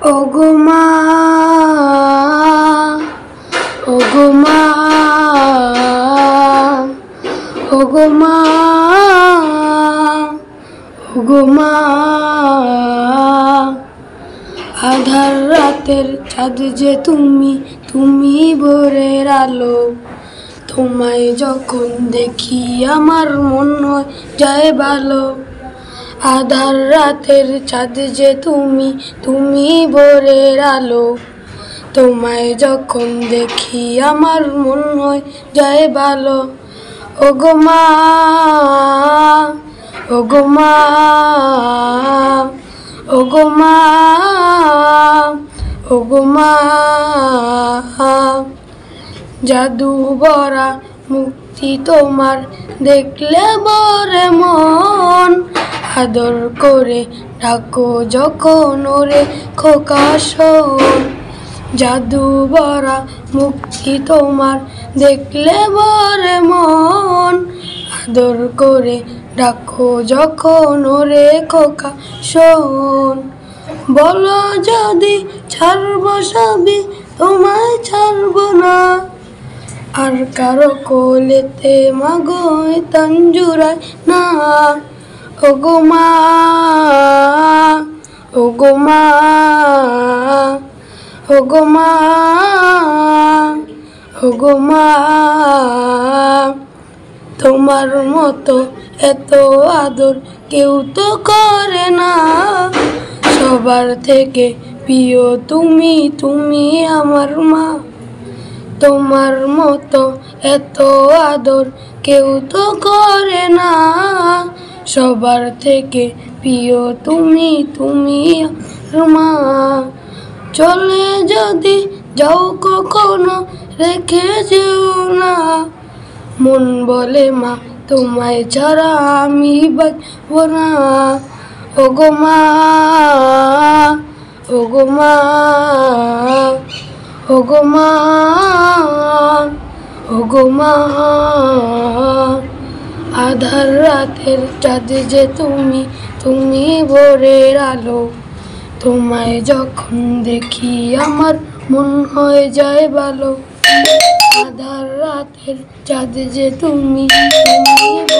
ওগো মা, ওগো মা, ওগো মা, ওগো মা। আধার রাতের চাঁদ যে তুমি, তুমি ভোরের আলো। তোমায় যখন দেখি আমার মন হয় যায় ভালো। আধার রাতের চাঁদ যে তুমি, তুমি ভোরের আলো। তোমায় যখন দেখি আমার মন হয় যায় ভালো। ওগো মা, ওগো মা, ওগো মা, ওগো মা। জাদু ভরা মুক্তি তোমার দেখলে বরে মন। আদর করে ডাকো যখন ওরে খোকা শোন। জাদু ভরা মুক্তি তোমার দেখলে বরে মন। আদর করে ডাকো যখন ওরে খোকা শোন। বলো যদি ছাড়বো সবই, তোমায় ছাড়বো না। আর কারো কোলেতে মাগো তান জুড়ায় না। ওগো মা, ওগো মা, ওগো মা, ওগো মা। তোমার মতো এত আদর কেউ তো করে না। সবার থেকে প্রিয় তুমি, তুমি আমার মা। তোমার মতো এত আদর কেউ তো করে না। সবার থেকে প্রিয় তুমি, তুমি আমার মা। চলে যদি যাও কখনো রেখে যেও না। মন বলে মা তোমায় ছাড়া আমি বাঁচবো না। ওগো মা, ওগো মা, ওগো মা, ওগো মা। আধার রাতের চাঁদ যে তুমি, তুমি ভোরের আলো। তোমায় যখন দেখি আমার মন হয়ে যায় ভালো। আধার রাতের চাঁদ যে তুমি, তুমি